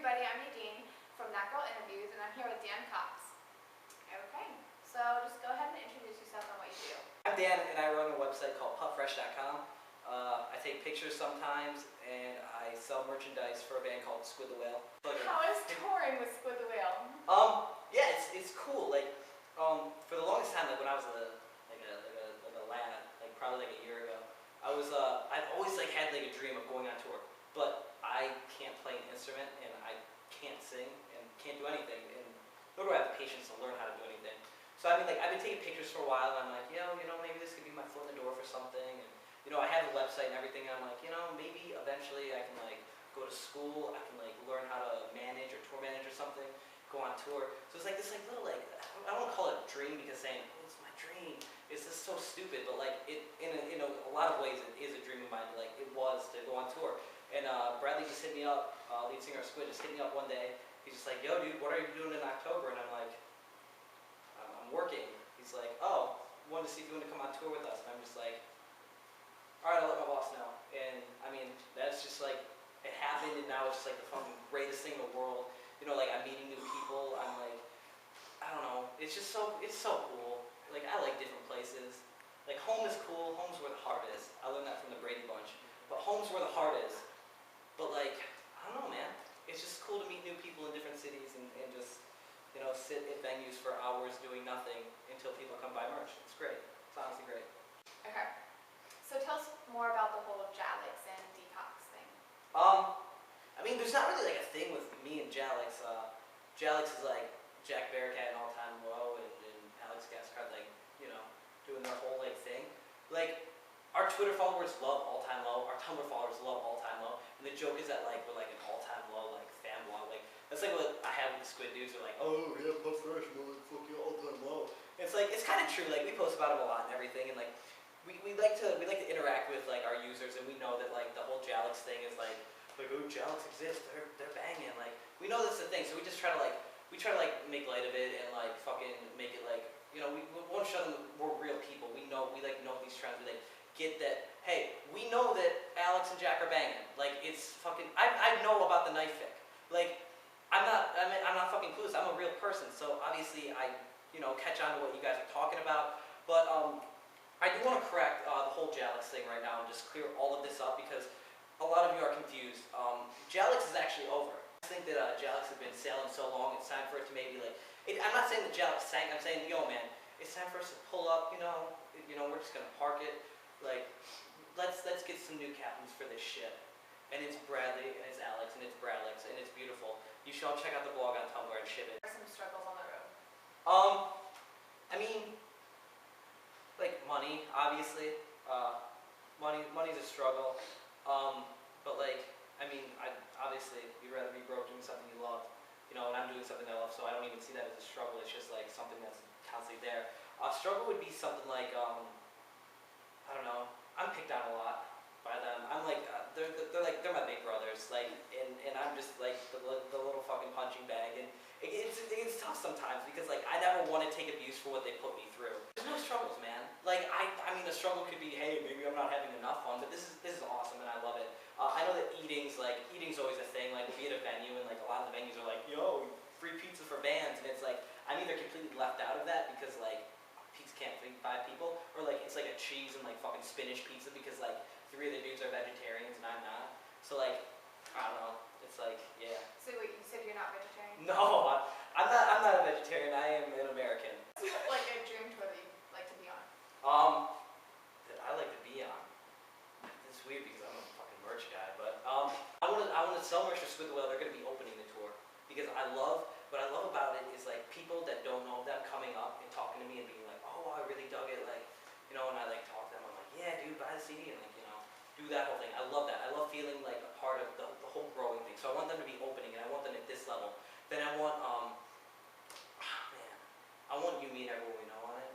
everybody, I'm Nadine from That Girl Interviews, and I'm here with Dan Cox. Okay, so just go ahead and introduce yourself and what you do. I'm Dan, and I run a website called pupfresh.com. I take pictures sometimes, and I sell merchandise for a band called Squid the Whale. How is touring with Squid the Whale? Yeah, it's cool. For the longest time, when I was a lad, probably a year ago, I've always had a dream of going on tour, but I can't play an instrument, and I can't sing, and can't do anything, and nor do I have the patience to learn how to do anything. So I've been taking pictures for a while, and I'm like, maybe this could be my foot in the door for something, and I have a website and everything, and I'm like, maybe eventually I can go to school, I can learn how to manage or tour manage or something, go on tour. So it's this little I don't want to call it a dream, because saying it's my dream is just so stupid, but in a lot of ways it is a dream of mine. It was to go on tour. And Bradley just hit me up, lead singer of Squid, just hit me up one day. He's just like, yo dude, what are you doing in October? And I'm like, I'm working. He's like, oh, wanted to see if you want to come on tour with us. And I'm just like, all right, I'll let my boss know. And that's just it happened, and now it's just the fucking greatest thing in the world. I'm meeting new people. I don't know, it's so cool. I like different places. Home is cool. Home's where the heart is. I learned that from the Brady Bunch. But home's where the heart is. But I don't know, man. It's just cool to meet new people in different cities and just, sit at venues for hours doing nothing until people come buy merch. It's great. It's honestly great. Okay, so tell us more about the whole Jalix and Detox thing. There's not really a thing with me and Jalix. Jalix is Jack Bearcat and All Time Low, and Alex Gascard, doing their whole thing. Our Twitter followers love All Time Low. Our Tumblr followers love All Time Low. And the joke is that we're an All Time Low fan blog. That's what I have with the Squid dudes. They're like, oh yeah, Pup Fresh, fuck you, All Time Low. And it's kind of true. We post about them a lot and everything, and we like to interact with our users, and we know that the whole Jalix thing is oh, Jalix exists. They're banging. We know that's the thing. So we just try to make light of it and fucking make it we won't show them we're real people. We know know these trends. We get that, hey, we know that Alex and Jack are banging. It's fucking, I know about the knife fic. I'm not fucking clueless. I'm a real person, so obviously I catch on to what you guys are talking about. But I do want to correct the whole Jalix thing right now and just clear all of this up, because a lot of you are confused. Jalix is actually over. I think that Jalix has been sailing so long, it's time for it to maybe I'm not saying that Jalix sank. I'm saying, yo man, it's time for us to pull up. We're just gonna park it. Let's get some new captains for this ship. And it's Bradley, and it's Alex, and it's Bradlix, and it's beautiful. You should all check out the blog on Tumblr and ship it. What are some struggles on the road? Money, obviously. Money's a struggle. But obviously, you'd rather be broke doing something you love. And I'm doing something I love, so I don't even see that as a struggle. It's just something that's constantly there. Struggle would be something I don't know. I'm picked on a lot by them. I'm they're my big brothers. And I'm just the little fucking punching bag. And it's tough sometimes, because I never want to take abuse for what they put me through. There's no struggles, man. A struggle could be, hey, maybe I'm not having enough fun, but this is awesome and I love it. I know that eating's always a thing. We'll be at a venue, and a lot of the venues are yo, free pizza for bands, and it's I'm either completely left out of that because pizza can't feed 5 people, or it's a cheese and fucking spinach pizza because 3 of the dudes are vegetarians and I'm not. So I don't know. It's yeah. So wait, you said you're not vegetarian? No, I'm not a vegetarian. I am an American. A dream tour that you'd like to be on? That I like to be on. It's weird because I'm a fucking merch guy, but I want to sell merch for Squid the Whale. They're going to be opening the tour, because what I love about it is people that don't know them coming up and talking to me and being oh, I really dug it, and I talk to them. I'm yeah, dude, buy the CD, and do that whole thing. I love that. I love feeling a part of the whole growing thing. So I want them to be opening, and I want them at this level. Then I want I want You Mean Everyone We Know on it,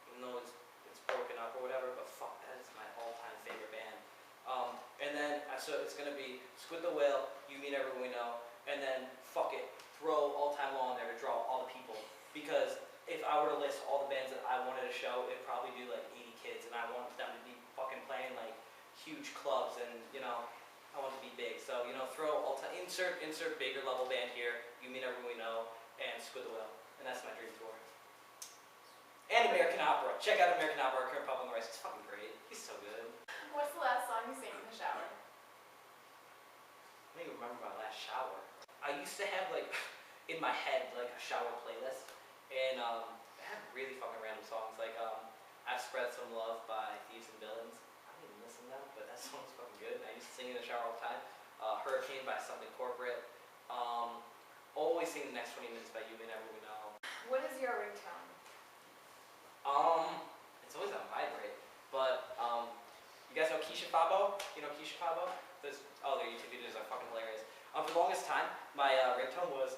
even though it's broken up or whatever. But fuck, that is my all-time favorite band. And then so it's gonna be Squid the Whale, You Mean Everyone We Know, and then fuck it, throw All Time Low on there to draw all the people. Because if I were to list all the bands that I wanted to show, it'd probably be 80 kids, and I want them to be fucking playing huge clubs, and I want to be big. So, you know, throw insert bigger level band here. You mean everyone we know, and Squid the Whale, and that's my dream tour. And American Opera. Check out American Opera. Current Pop on the Rice. It's fucking great. He's so good. What's the last song you sang in the shower? I don't even remember my last shower. I used to have like in my head like a shower playlist, and I had really fucking random songs like "I've Spread Some Love" by Thieves and Villains. I don't even listen to that, but that song's fucking good. I used to sing in the shower all the time. "Hurricane" by Something Corporate. Always sing "The Next 20 Minutes" by You May Never Know. What is your ringtone? It's always on vibrate, but you guys know Keisha Fabo? You know Keisha Fabo? Their YouTube videos are fucking hilarious. For the longest time, my ringtone was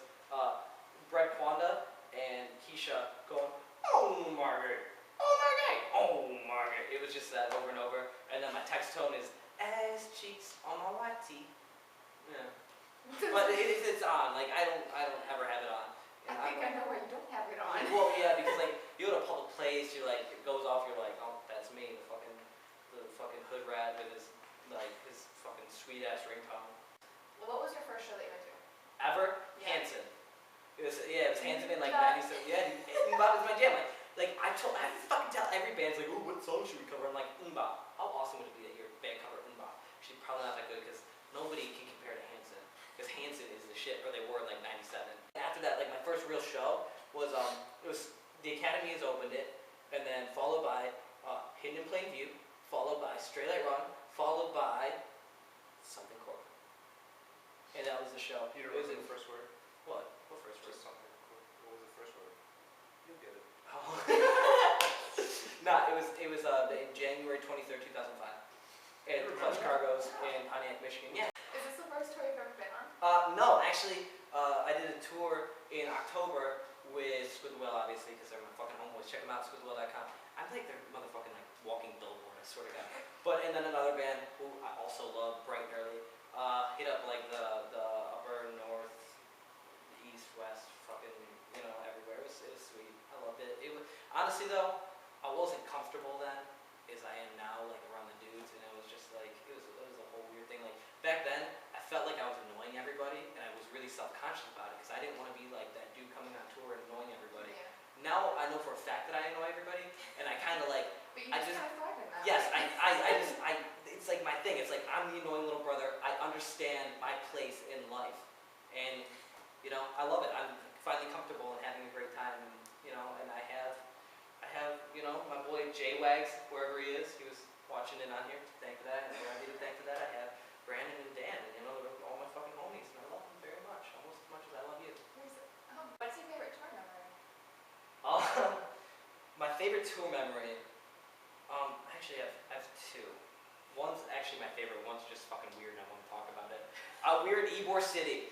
Brett Kwanda and Keisha going, "Oh Margaret, oh Margaret, oh Margaret." It was just that over and over. And then my text tone is "As cheeks on my white tee." Yeah. But it's on. Like I don't ever have it on. I think I know where you don't have it on. Well, yeah, because like you go to a public place, you like it goes off. You're like, "Oh, that's me, the fucking hood rat with his fucking sweet ass ringtone." Well, what was your first show that you went to? Ever? Yeah. Hanson. It was Hanson in like '97. Yeah, Mbop is my jam. Like I fucking tell every band's like, "Ooh, what song should we cover?" I'm like, Mbop. How awesome would it be that your band covered Mbop? Actually, probably not that good because nobody can compare to Hanson. Because Hanson is the shit, or they were in like '97. After that, like my first real show was it was the Academy has opened it, and then followed by Hidden in Plain View, followed by Straight Light Run, followed by Something Corporate. And that was the show. You remember the first word? What? What first word? Just something. What was the first word? You'll get it. Oh. Nah, it was in January 23rd, 2005. At Clutch Cargo's in Pontiac, Michigan. Yeah. Is this the first tour you've ever been on? No, actually, I did a tour in October with Squid the Whale, obviously, because they're my fucking homeboys. Check them out, squidthewhale.com. I'm like their motherfucking like walking billboard, I swear to God. But and then another band who I also love, bright and early, hit up like the upper north, east, west, fucking everywhere. It was sweet. I loved it. It was honestly though, I wasn't comfortable then as I am now, like around the dudes, and it was just like it was a whole weird thing. Like back then, I felt like I was annoying everybody, and I was really self-conscious about it because I didn't want to be like that dude coming on tour and annoying everybody. Yeah. Now I know for a fact that I annoy everybody, and I kind of like. But you I just just- kind of thrive in that. Yes, right? it's like my thing. It's like I'm the annoying little brother. I understand my place in life, and I love it. I'm finally comfortable and having a great time, and I have my boy Jay Wags, wherever he is. He was watching in on here. Thank for that. And I need to thank for that. I have Brandon and Dan, and they're all my fucking homies, and I love them very much, almost as much as I love you. What's your favorite tour memory? My favorite tour memory. Actually, I have two. One's actually my favorite. One's just fucking weird, and I want to talk about it. We're in Ybor City,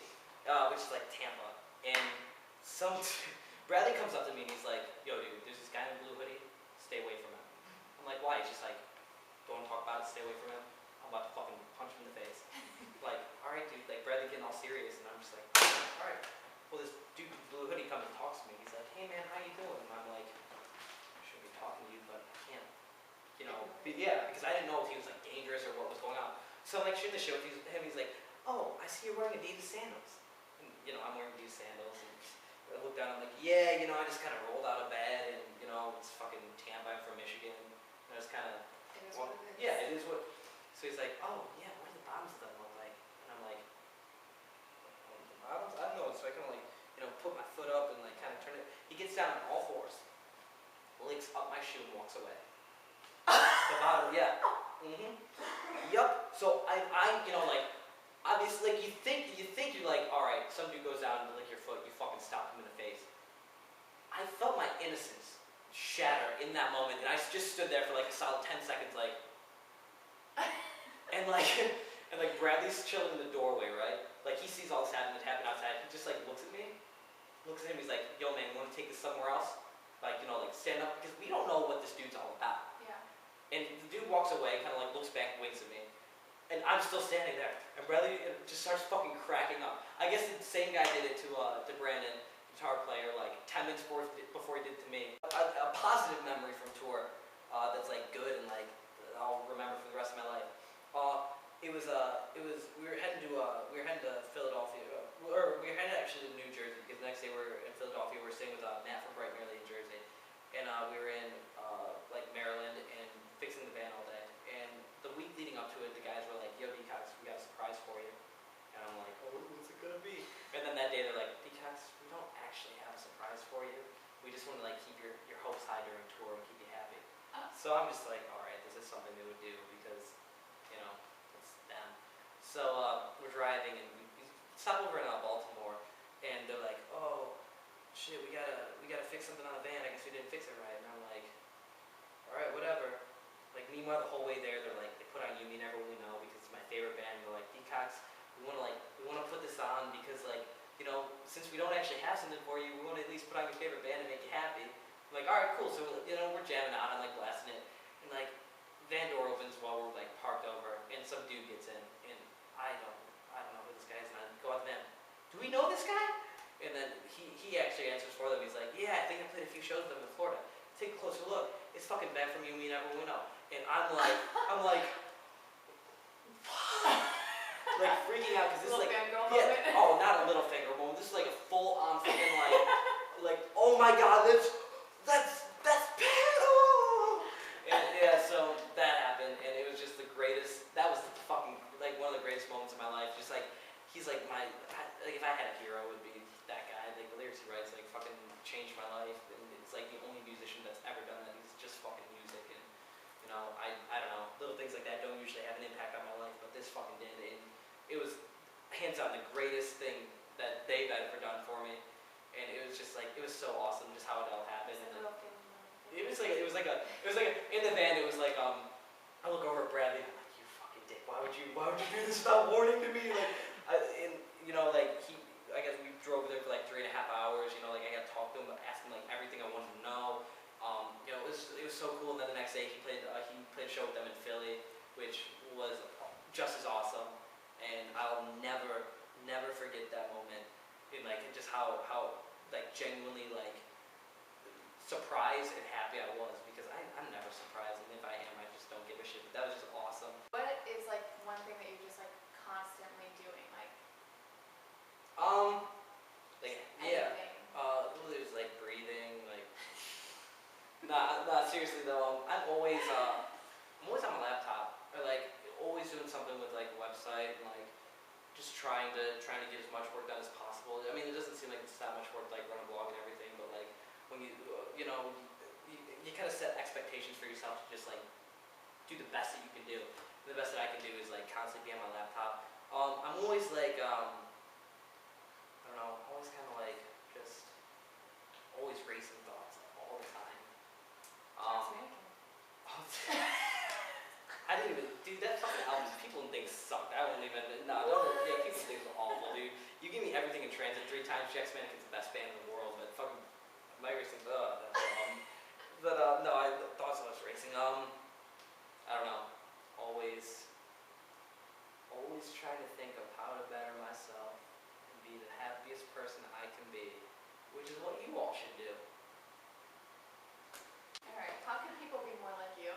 which is like Tampa, and Bradley comes up to me and he's like, "Yo, dude, there's this guy in a blue hoodie. Stay away from him." I'm like, "Why?" He's just like, "Don't talk about it. Stay away from him. I'm about to fucking punch him in the face." Like, all right, dude. Like Bradley getting all serious, and I'm just like, all right. Well, this dude in blue hoodie comes and talks to me. He's like, "Hey, man, how you doing?" And I'm like, "I shouldn't be talking to you, but I can't." Because I didn't know if he was like dangerous or what was going on. So I'm like shooting the shit with him. He's like, "Oh, I see you're wearing Adidas sandals." And I'm wearing Adidas sandals. And I look down. I'm like, "Yeah, I just kind of rolled out of bed, and it's fucking Tampa. I'm from Michigan. And I just kind of." It is what it is. Yeah, it is what. So he's like, "Oh, yeah, what do the bottoms of them look like?" And I'm like, "The bottoms? I don't know." So I kind of like, put my foot up and like kind of turn it. He gets down on all fours, licks up my shoe and walks away. The bottom, yeah. Yup. So I like, obviously, like you think you're like, all right, some dude goes down and lick your foot, you fucking stop him in the face. I felt my innocence shatter in that moment, and I just stood there for like a solid 10 seconds, like, and Bradley's chilling in the doorway, right? Like he sees all this happen outside. He just like looks at him. He's like, "Yo, man, you want to take this somewhere else? Like, like stand up," because we don't know what this dude's all about. Yeah. And the dude walks away, kind of like looks back, winks at me, and I'm still standing there. And Bradley just starts fucking cracking up. I guess the same guy did it to Brandon, guitar player, like 10 minutes before he did it to me. A positive memory from tour that's like good and like I'll remember for the rest of my life. we were heading to Philadelphia, or we were headed actually to New Jersey because the next day we were in Philadelphia. We were staying with Matt from Bright Merely in Jersey, and we were in like Maryland and fixing the van all day. And the week leading up to it, the guys were like, "Yo, D Cox, we got a surprise for you." And I'm like, "Oh, what's it gonna be?" And then that day they're like, "D Cox, we don't actually have a surprise for you. We just want to like keep your hopes high during tour and keep you happy." So I'm just like, all right, this is something they would do because, you know, it's them. So we're driving and we stop over in Baltimore, and they're like, "Oh, shit, we gotta fix something on the van. I guess we didn't fix it right." And I'm like, "All right, whatever." Like meanwhile, the whole way there, they're like, they put on You Me Never Really Know because it's my favorite band. They're like, "D Cox, we wanna put this on because like, you know, since we don't actually have something for you, we want to at least put on your favorite band and make you happy." I'm like, "All right, cool." So you know, we're jamming out. I'm like blasting it, and like van door opens while we're like parked over, and some dude gets in, and I don't know who this guy is, and I go out to them. "Do we know this guy?" And then he actually answers for them. He's like, "Yeah, I think I played a few shows with them in Florida. Take a closer look. It's fucking Ben from You Me Never Will Know." And I'm like, like freaking out because this is Little like, fangirl yeah, moment. oh, not a little finger moment. This is like a full on fucking like, oh my god, that's pedal. And yeah, so that happened, and it was just the greatest. That was fucking like one of the greatest moments of my life. Just like he's like like if I had a hero, it would be that guy. Like the lyrics he writes, like fucking changed my life, and it's like the only musician that's ever done that. He's just fucking music, and you know, I don't know, little things like that don't usually have an impact on my life, but this fucking did, and it was hands down the greatest thing that they've ever done for me. And it was just like, it was so awesome just how it all happened. And then it was like in the van. It was like I look over at Bradley and I'm like, "You fucking dick! Why would you do this without warning to me?" Like, and you know, like I guess we drove there for like 3.5 hours. You know, like I got to talk to him, ask him like everything I wanted to know. You know, it was so cool. And then the next day he played a show with them in Philly, which was just as awesome. And I'll never forget that moment. And like just how like genuinely like surprised and happy I was because I'm never surprised, and if I am, I just don't give a shit. But that was just awesome. What is like one thing that you're just like constantly doing, like Yeah, anything? it was like breathing, like nah, seriously though. I'm always on my laptop, or like always doing something with like a website and like just trying to get as much work done as possible. I mean, it doesn't seem like it's that much work to like run a blog and everything, but like when you know you kind of set expectations for yourself to just like do the best that you can do. And the best that I can do is like constantly be on my laptop. I'm always like I don't know, always kind of like just always racing thoughts all the time. I didn't even, dude, that fucking album, people think sucked. I wouldn't even, yeah, people think it's awful, dude. You give me Everything in Transit 3 times, Jack's Mannequin's the best band in the world, but fucking, my racing, no, I thought so much racing. I don't know, always trying to think of how to better myself and be the happiest person I can be, which is what you all should do. Alright, how can people be more like you?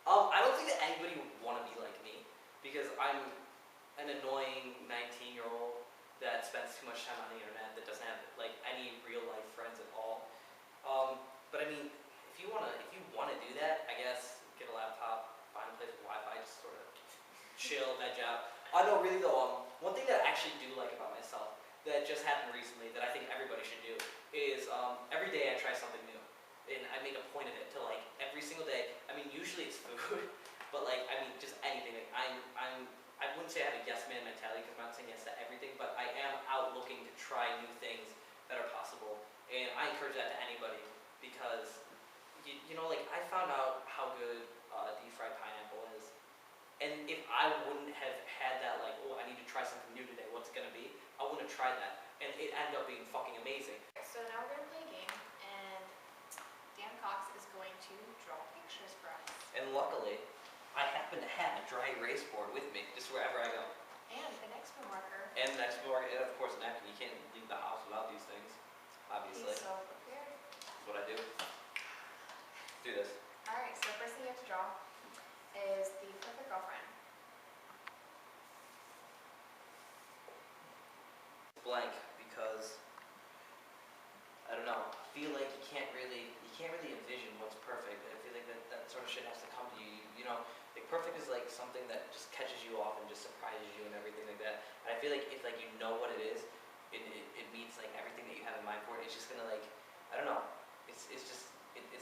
I don't think that anybody would want to be like me because I'm an annoying 19-year-old that spends too much time on the internet, that doesn't have like any real life friends at all. But I mean, if you wanna do that, I guess get a laptop, find a place with Wi-Fi, just sort of chill, veg out. No, really though, one thing that I actually do like about myself that just happened recently that I think everybody should do is every day I try something new. And I make a point of it to like every single day. I mean, usually it's food, but like I mean, just anything. Like I wouldn't say I have a yes man mentality because I'm not saying yes to everything, but I am out looking to try new things that are possible, and I encourage that to anybody because you know, like I found out how good deep fried pineapple is, and if I wouldn't have had that like, oh, I need to try something new today, what's it gonna be? I wouldn't have tried that, and it ended up being fucking amazing. So now we're gonna play a game, and Dan Cox is going to draw pictures for us. And luckily, I happen to have a dry erase board with me, just wherever I go. And an expo marker. And the next board, and of course a napkin. You can't leave the house without these things, obviously. He's so prepared. That's what I do. Let's do this. Alright, so first thing you have to draw is the perfect girlfriend. blank because I don't know. I feel like you can't really envision what's perfect. I feel like that sort of shit has to come to you. You know, like perfect is like something that just catches you off and just surprises you and everything like that. And I feel like if like you know what it is, it meets like everything that you have in mind for it. It's just gonna like I don't know. It's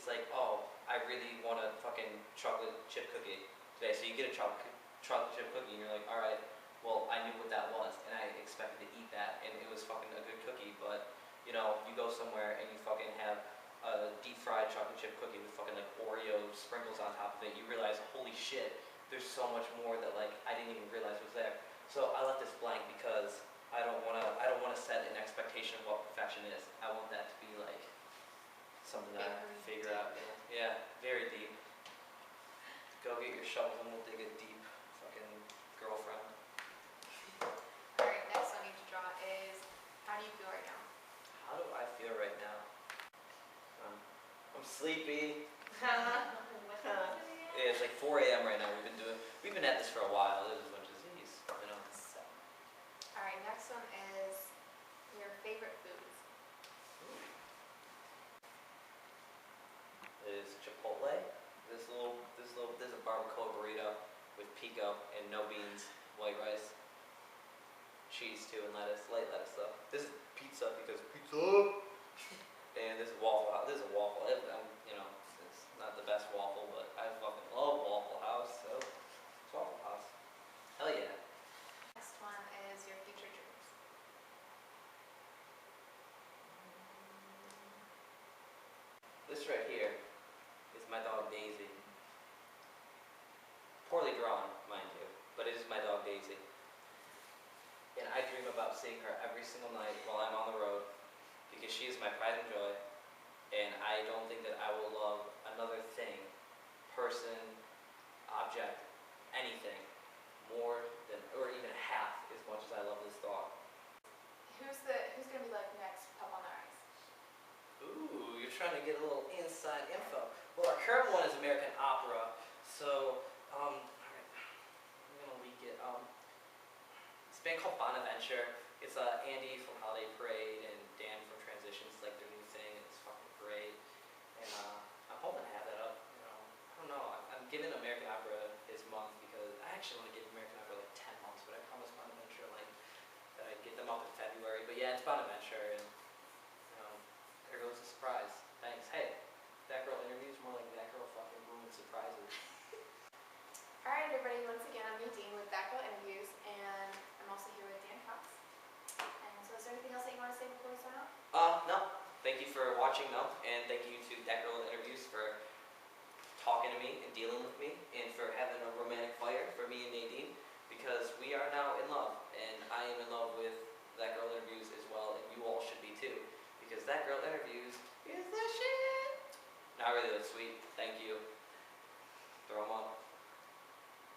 like oh I really want a fucking chocolate chip cookie today. So you get a chocolate chip cookie and you're like all right. Well, I knew what that was, and I expected to eat that, and it was fucking a good cookie, but, you know, you go somewhere and you fucking have a deep-fried chocolate chip cookie with fucking, like, Oreo sprinkles on top of it, you realize, holy shit, there's so much more that, like, I didn't even realize was there. So I left this blank because I don't wanna set an expectation of what perfection is. I want that to be, like, something that I figure out. Yeah, very deep. Go get your shovels and we'll dig a deep fucking girlfriend. Alright, next one I need to draw is, how do you feel right now? How do I feel right now? I'm sleepy. What time is it again? Yeah, it's like 4 a.m. right now. We've been at this for a while. There's a bunch of Z's, you know. So, alright, next one is your favorite foods. There's Chipotle. There's a barbacoa burrito with pico and no beans, white rice, cheese too, and lettuce, light lettuce though. This is pizza because pizza. And this is waffle house. This is a waffle. You know, it's not the best waffle, but I fucking love Waffle House. So it's Waffle House. Hell yeah. Next one is your future dreams. This right here is my dog Daisy. Poorly drawn, mind you, but it is my dog Daisy. And I dream about seeing her every single night while I'm on the road because she is my pride and joy. And I don't think that I will love another thing, person, object, anything more than, or even half as much as I love this dog. Who's gonna be like next Pup on the Rise? Ooh, you're trying to get a little inside info. Well, our current one is American Opera, so alright, I'm gonna leak it. It's a band called Bonaventure. It's Andy from Holiday Parade and Dan from Transitions, like their new thing. It's fucking great, and I'm hoping to have that up. You know, I don't know. I'm giving American Opera his month because I actually want to give American Opera like 10 months, but I promised Bonaventure like that I'd get them up in February. But yeah, it's Bonaventure, and you know, there goes a surprise. Thanks. Hey, that girl interviews more like that girl fucking ruins surprises. Alright everybody, once again I'm Nadine with That Girl Interviews, and I'm also here with Dan Cox. And so is there anything else that you want to say before we sign off? No. Thank you for watching though, and thank you to That Girl Interviews for talking to me and dealing with me, and for having a romantic fire for me and Nadine, because we are now in love, and I am in love with That Girl Interviews as well, and you all should be too, because That Girl Interviews is the shit. Not really that sweet. Thank you. Throw 'em up.